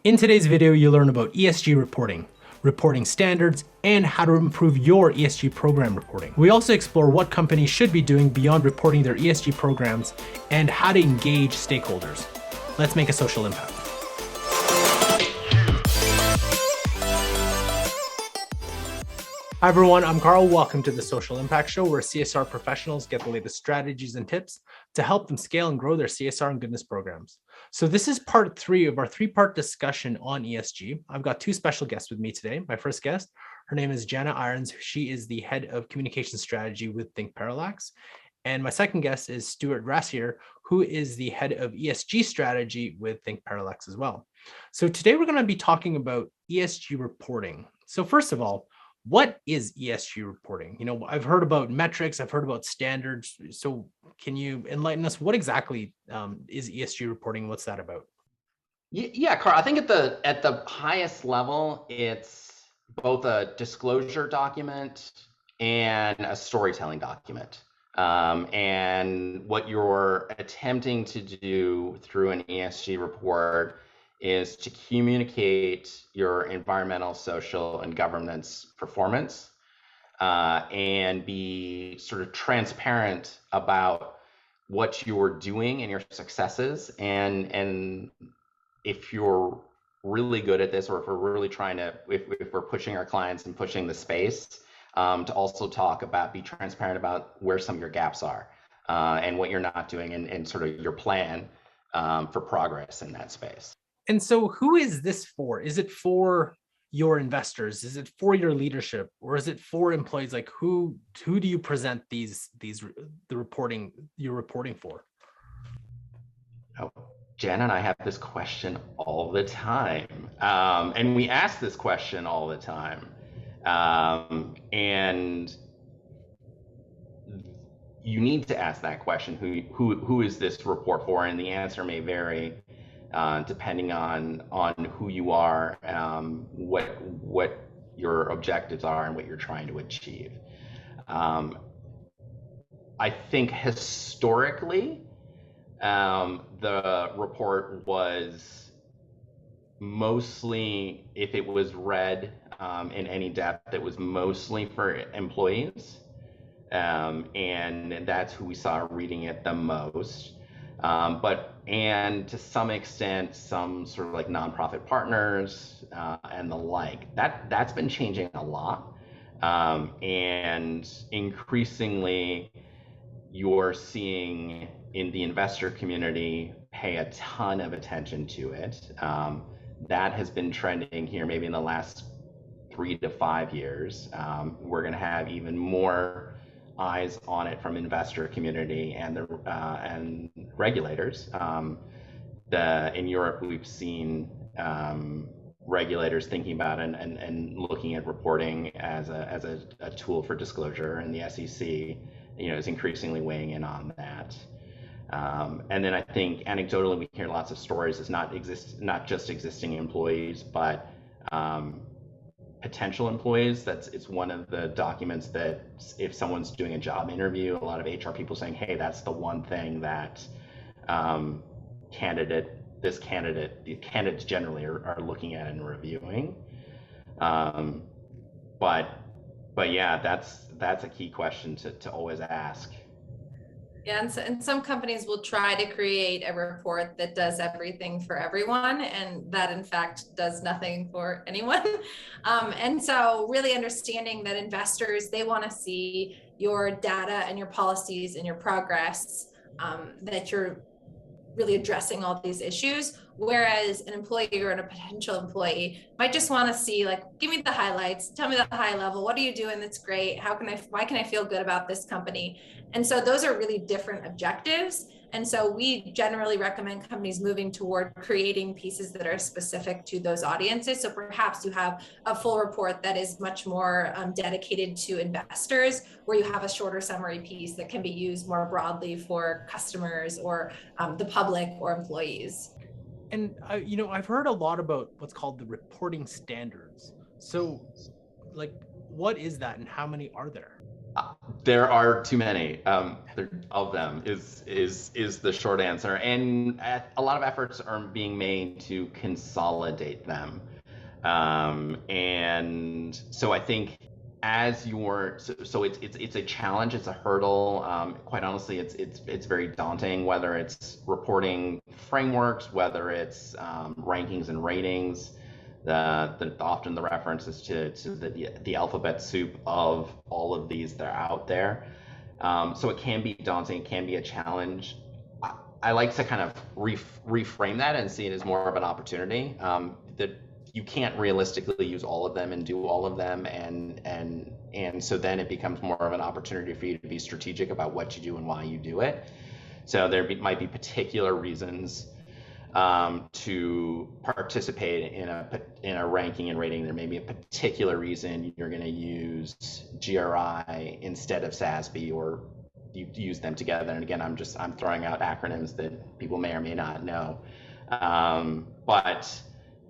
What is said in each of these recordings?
In today's video, you'll learn about ESG reporting, reporting standards, and how to improve your ESG program reporting. We also explore what companies should be doing beyond reporting their ESG programs and how to engage stakeholders. Let's make a social impact. Hi everyone, I'm Carl. Welcome to the Social Impact Show, where CSR professionals get the latest strategies and tips to help them scale and grow their CSR and goodness programs. So this is part 3 of our 3-part discussion on ESG. I've got 2 special guests with me today. My first guest, her name is Janna. She is the head of communication strategy with thinkParallax. And my second guest is Stewart Rassier, who is the head of ESG strategy with thinkParallax as well. So today we're going to be talking about ESG reporting. So first of all, what is ESG reporting? You know, I've heard about metrics, I've heard about standards. So can you enlighten us? What exactly is ESG reporting? What's that about? Yeah, Carl, I think at the highest level, it's both a disclosure document and a storytelling document. And what you're attempting to do through an ESG report is to communicate your environmental, social, and governance performance, and be sort of transparent about what you're doing and your successes. And if you're really good at this, or if we're really trying to, if we're pushing our clients and pushing the space, to also be transparent about where some of your gaps are, and what you're not doing, and sort of your plan for progress in that space. And so who is this for? Is it for your investors? Is it for your leadership? Or is it for employees? Like who do you present you're reporting for? Oh, Janna and I have this question all the time. And we ask this question all the time. And you need to ask that question, who is this report for? And the answer may vary depending on who you are, what your objectives are, and what you're trying to achieve. I think historically, the report was mostly, if it was read in any depth, it was mostly for employees. And that's who we saw reading it the most. And to some extent, some sort of like nonprofit partners and the like. That's been changing a lot. And increasingly, you're seeing in the investor community pay a ton of attention to it. That has been trending here maybe in the last 3 to 5 years. We're going to have even more eyes on it from investor community and and regulators. In Europe, we've seen regulators thinking about and looking at reporting as a tool for disclosure, and the SEC, is increasingly weighing in on that. And then I think anecdotally we hear lots of stories. It's not just existing employees, but potential employees. It's one of the documents that if someone's doing a job interview, a lot of HR people saying, hey, that's the one thing that the candidates generally are looking at and reviewing. But yeah, that's a key question to always ask. Yeah, and some companies will try to create a report that does everything for everyone, and that in fact does nothing for anyone. And so really understanding that investors, they want to see your data and your policies and your progress, that you're really addressing all these issues, whereas an employee or a potential employee might just want to see, like, give me the highlights, tell me the high level, what are you doing that's great, why can I feel good about this company? And so those are really different objectives. And so we generally recommend companies moving toward creating pieces that are specific to those audiences. So perhaps you have a full report that is much more dedicated to investors, where you have a shorter summary piece that can be used more broadly for customers or the public or employees. And I've heard a lot about what's called the reporting standards. So like, what is that and how many are there? There are too many of them is the short answer, and a lot of efforts are being made to consolidate them. And so I think as you're so it's a challenge, it's a hurdle. Quite honestly, it's very daunting, whether it's reporting frameworks, whether it's rankings and ratings. Often the reference is to the alphabet soup of all of these that are out there. So it can be daunting, it can be a challenge. I like to kind of reframe that and see it as more of an opportunity. That you can't realistically use all of them and do all of them, and so then it becomes more of an opportunity for you to be strategic about what you do and why you do it. So might be particular reasons to participate in a ranking and rating. There may be a particular reason you're going to use GRI instead of SASB, or you use them together. And again, I'm throwing out acronyms that people may or may not know. But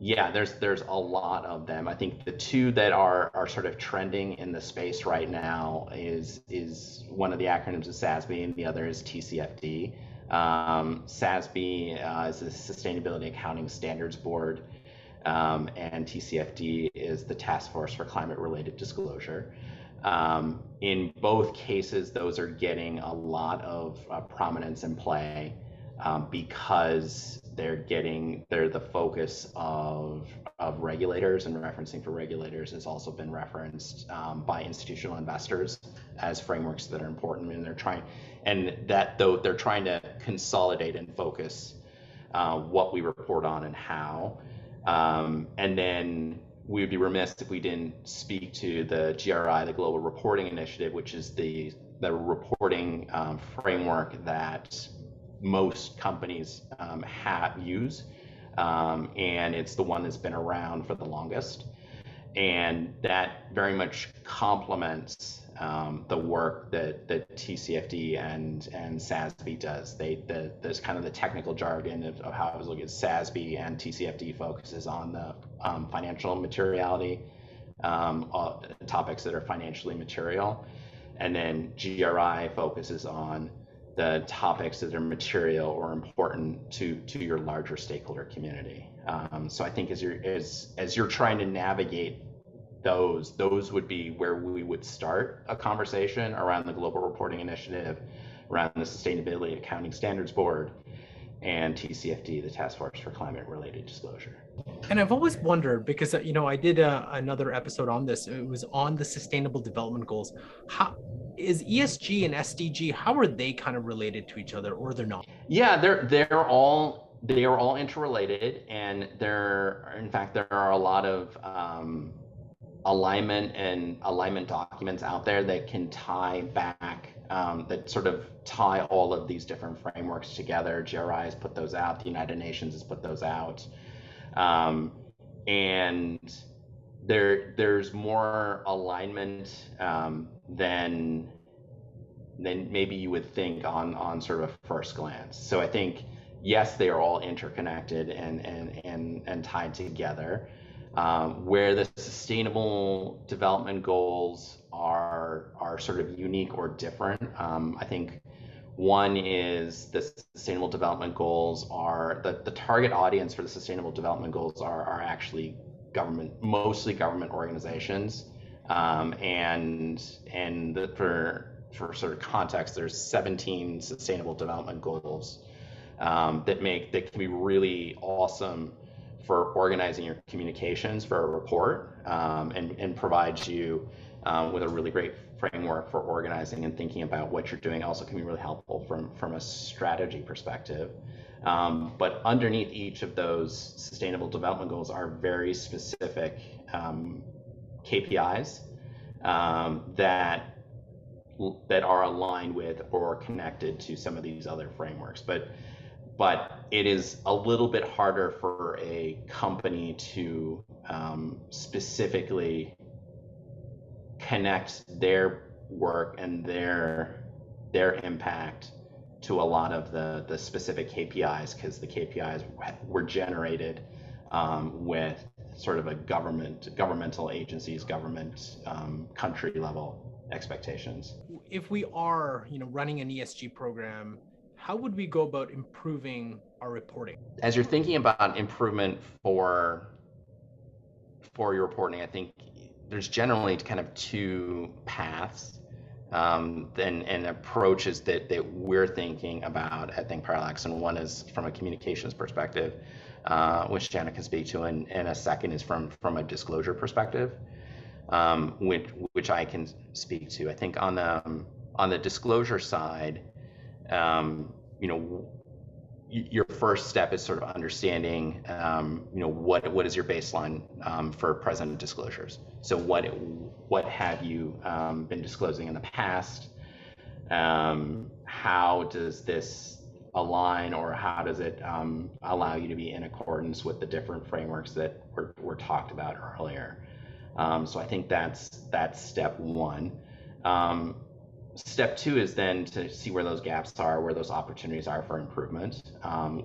yeah, there's a lot of them. I think the two that are sort of trending in the space right now is one of the acronyms is SASB and the other is TCFD. SASB is the Sustainability Accounting Standards Board, and TCFD is the Task Force for Climate-Related Disclosure. In both cases, those are getting a lot of prominence and play because they're the focus of regulators, and referencing for regulators has also been referenced by institutional investors as frameworks that are important, and they're trying to consolidate and focus what we report on and how. And then we would be remiss if we didn't speak to the GRI, the Global Reporting Initiative, which is the reporting framework that most companies use, and it's the one that's been around for the longest, and that very much complements the work that TCFD and SASB does. There's kind of the technical jargon of how I was looking at SASB, and TCFD focuses on the financial materiality, topics that are financially material, and then GRI focuses on the topics that are material or important to your larger stakeholder community. So I think as you're trying to navigate those would be where we would start a conversation around the Global Reporting Initiative, around the Sustainability Accounting Standards Board, and TCFD, the Task Force for Climate-Related Disclosure. And I've always wondered, because I did another episode on this. It was on the Sustainable Development Goals. How is ESG and SDG? How are they kind of related to each other, or they're not? Yeah, they are all interrelated, and in fact there are a lot of alignment documents out there that can tie back, that sort of tie all of these different frameworks together. GRI has put those out, the United Nations has put those out, and there's more alignment than maybe you would think on sort of a first glance. So I think yes, they are all interconnected and tied together. Where the Sustainable Development Goals are sort of unique or different. I think one is the Sustainable Development Goals are the target audience for the Sustainable Development Goals are actually mostly government organizations, for sort of context, there's 17 Sustainable Development Goals that can be really awesome for organizing your communications for a report, and provides you with a really great framework for organizing and thinking about what you're doing. Also can be really helpful from a strategy perspective. But underneath each of those Sustainable Development Goals are very specific KPIs that are aligned with or connected to some of these other frameworks. But it is a little bit harder for a company to specifically connect their work and their impact to a lot of the specific KPIs, because the KPIs were generated with sort of a governmental agencies, government country level expectations. If we are, running an ESG program, how would we go about improving our reporting? As you're thinking about improvement for your reporting, I think there's generally kind of two paths and approaches that we're thinking about at thinkParallax. And one is from a communications perspective, which Janna can speak to, and a second is from a disclosure perspective, which I can speak to. I think on the disclosure side, your first step is sort of understanding, what is your baseline for present disclosures. So what have you been disclosing in the past? How does this align, or how does it allow you to be in accordance with the different frameworks that were talked about earlier? So I think that's step one. Step two is then to see where those gaps are, where those opportunities are for improvement,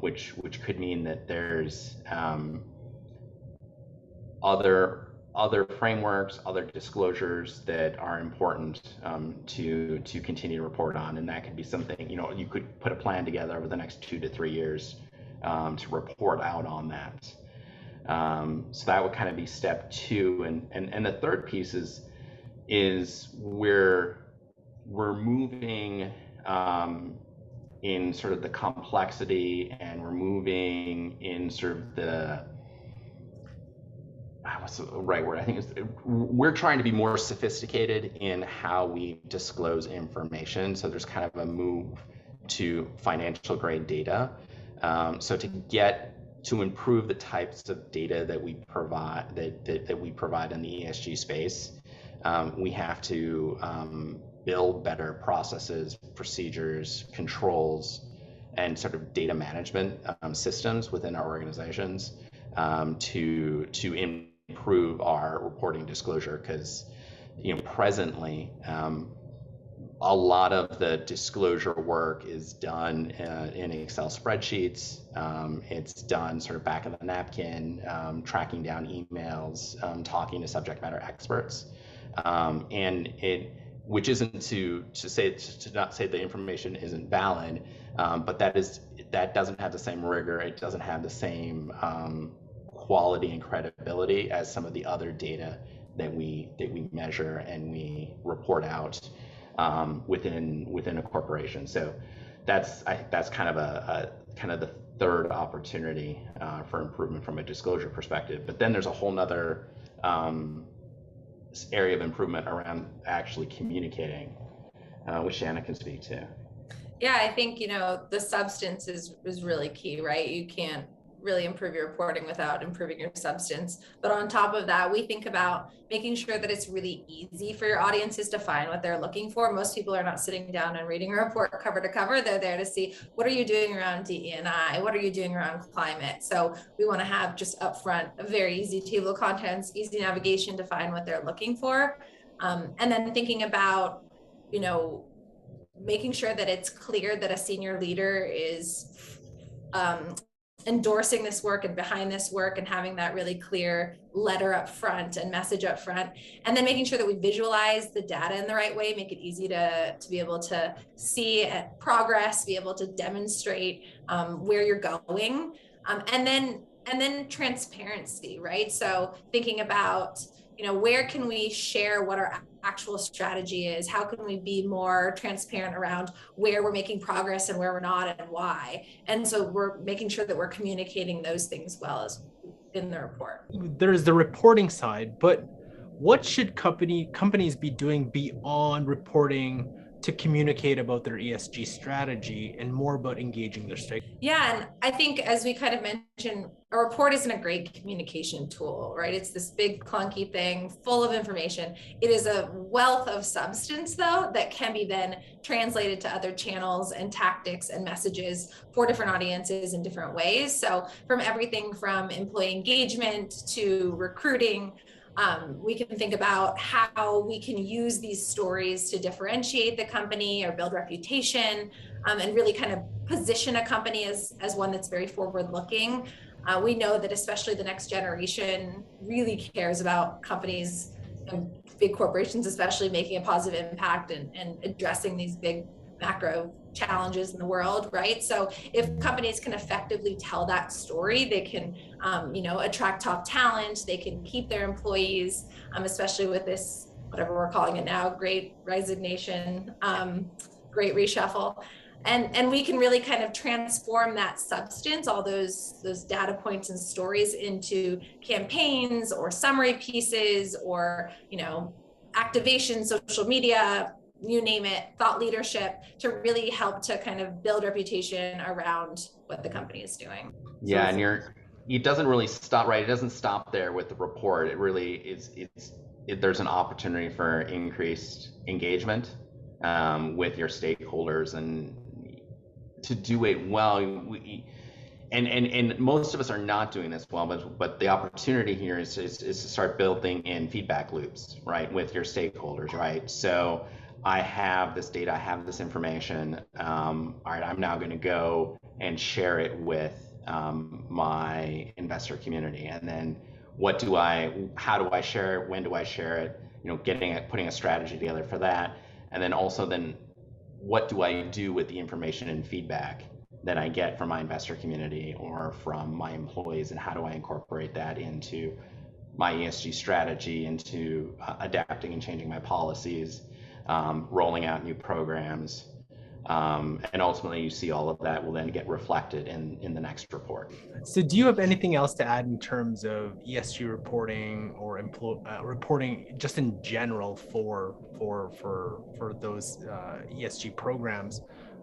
which could mean that there's other frameworks, other disclosures that are important to continue to report on, and that could be something, you could put a plan together over the next 2 to 3 years to report out on that. So that would kind of be step two, and the third piece is we're moving in sort of the complexity, and we're moving in sort of the, what's the right word? I think we're trying to be more sophisticated in how we disclose information. So there's kind of a move to financial grade data. So to improve the types of data that we provide, that we provide in the ESG space, we have to build better processes, procedures, controls, and sort of data management systems within our organizations to improve our reporting disclosure. Because presently a lot of the disclosure work is done in Excel spreadsheets. It's done sort of back of the napkin, tracking down emails, talking to subject matter experts, which isn't to not say the information isn't valid, but that doesn't have the same rigor. It doesn't have the same quality and credibility as some of the other data that we measure and we report out within a corporation. So that's kind of the third opportunity for improvement from a disclosure perspective. But then there's a whole nother area of improvement around actually communicating, which Janna can speak to. Yeah, I think, the substance is really key, right? You can't really improve your reporting without improving your substance. But on top of that, we think about making sure that it's really easy for your audiences to find what they're looking for. Most people are not sitting down and reading a report cover to cover. They're there to see, what are you doing around DE&I? What are you doing around climate? So we want to have just upfront a very easy table of contents, easy navigation to find what they're looking for. And then thinking about, making sure that it's clear that a senior leader is endorsing this work and behind this work, and having that really clear letter up front and message up front, and then making sure that we visualize the data in the right way, make it easy to be able to see progress, be able to demonstrate where you're going, and then transparency, right? So thinking about, where can we share what our actual strategy is? How can we be more transparent around where we're making progress and where we're not, and why? And so we're making sure that we're communicating those things well as in the report. There's the reporting side, but what should companies be doing beyond reporting to communicate about their ESG strategy and more about engaging their stakeholders? Yeah, and I think, as we kind of mentioned, a report isn't a great communication tool, right? It's this big clunky thing full of information. It is a wealth of substance, though, that can be then translated to other channels and tactics and messages for different audiences in different ways. So from everything from employee engagement to recruiting, we can think about how we can use these stories to differentiate the company or build reputation, and really kind of position a company as one that's very forward looking. We know that especially the next generation really cares about companies and big corporations, especially making a positive impact and addressing these big macro challenges in the world, right? So if companies can effectively tell that story, they can, attract top talent, they can keep their employees, especially with this, whatever we're calling it now, great resignation, great reshuffle. And we can really kind of transform that substance, all those data points and stories, into campaigns or summary pieces or, activation, social media, you name it, thought leadership, to really help to kind of build reputation around what the company is doing. Yeah, and it doesn't really stop, right? It doesn't stop there with the report. It really is, there's an opportunity for increased engagement with your stakeholders, and to do it well. And most of us are not doing this well, but the opportunity here is to start building in feedback loops, right, with your stakeholders, right? So I have this data, I have this information. All right, I'm now going to go and share it with my investor community, and then how do I share it? When do I share it? Putting a strategy together for that, and then also what do I do with the information and feedback that I get from my investor community or from my employees, and how do I incorporate that into my ESG strategy, into adapting and changing my policies, rolling out new programs, and ultimately you see all of that will then get reflected in the next report. So do you have anything else to add in terms of ESG reporting or reporting just in general for those ESG programs,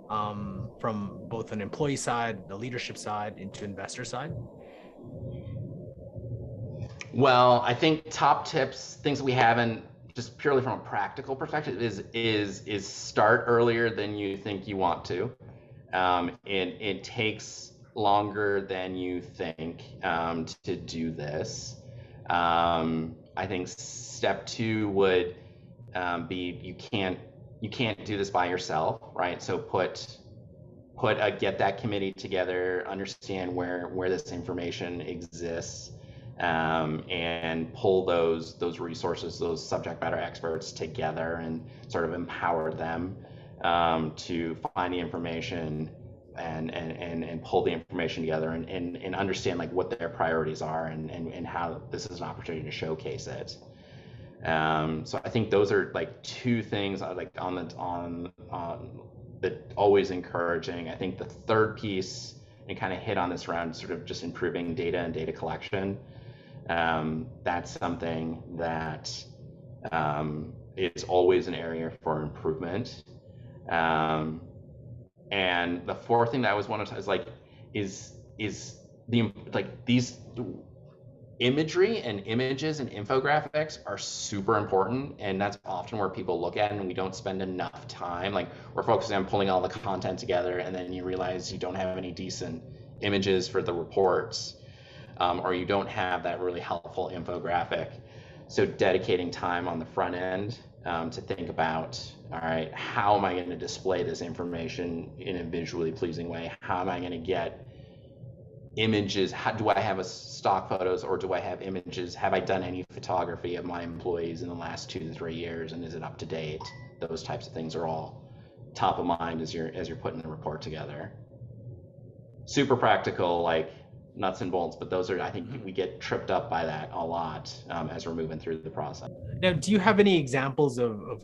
from both an employee side, the leadership side, into investor side? Well, I think top tips, things that we haven't, just purely from a practical perspective, is start earlier than you think you want to. It takes longer than you think to do this. I think step 2 would be you can't do this by yourself, right? So get that committee together, understand where this information exists, and pull those resources, those subject matter experts together, and sort of empower them to find the information and pull the information together, and understand like what their priorities are, and how this is an opportunity to showcase it. So I think those are like 2 things like on that always encouraging. I think the third piece, and kind of hit on this around sort of just improving data and data collection. That's something that is always an area for improvement. And the fourth thing that I always want to is these imagery and images and infographics are super important, and that's often where people look at it and we don't spend enough time. Like, we're focusing on pulling all the content together, and then you realize you don't have any decent images for the reports, or you don't have that really helpful infographic. So dedicating time on the front end to think about, all right, how am I going to display this information in a visually pleasing way? How am I going to get images? How do I have stock photos, or do I have images? Have I done any photography of my employees in the last 2 to 3 years, and is it up to date? Those types of things are all top of mind as you're putting the report together. Super practical, like nuts and bolts, but those are, I think we get tripped up by that a lot as we're moving through the process. Now, do you have any examples of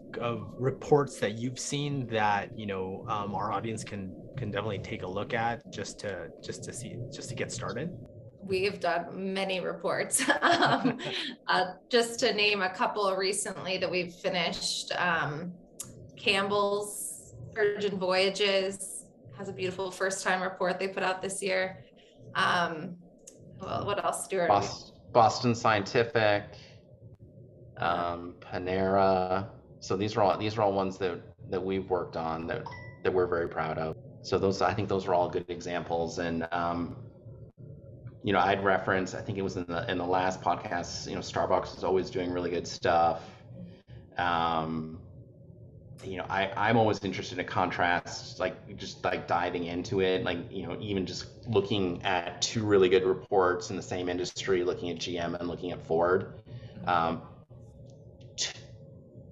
reports that you've seen that our audience can definitely take a look at just to get started? We've done many reports. Just to name a couple recently that we've finished, Campbell's Virgin Voyages has a beautiful first-time report they put out this year. Well, what else, Stewart? Boston Scientific, Panera. So these are all ones that we've worked on that we're very proud of. So I think those are all good examples. And I'd reference, I think it was in the last podcast, Starbucks is always doing really good stuff. I'm always interested in contrast, like just like diving into it, like, even just looking at two really good reports in the same industry, looking at GM and looking at Ford. Um,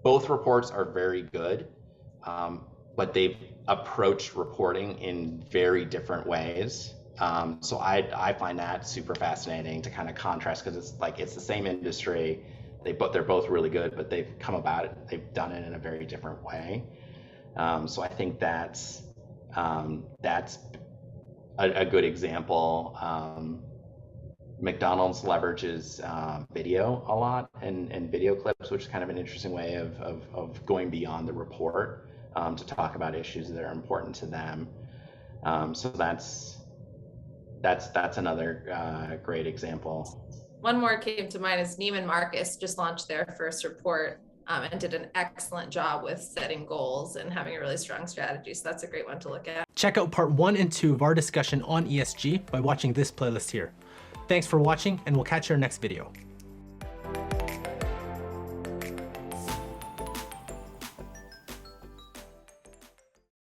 both reports are very good, but they've approached reporting in very different ways. So I find that super fascinating to kind of contrast, because it's the same industry. They're both really good, but they've come about it. They've done it in a very different way. So I think that's a good example. McDonald's leverages video a lot, and video clips, which is kind of an interesting way of going beyond the report to talk about issues that are important to them. So that's another great example. One more came to mind is Neiman Marcus just launched their first report and did an excellent job with setting goals and having a really strong strategy. So that's a great one to look at. Check out part 1 and 2 of our discussion on ESG by watching this playlist here. Thanks for watching, and we'll catch you in our next video.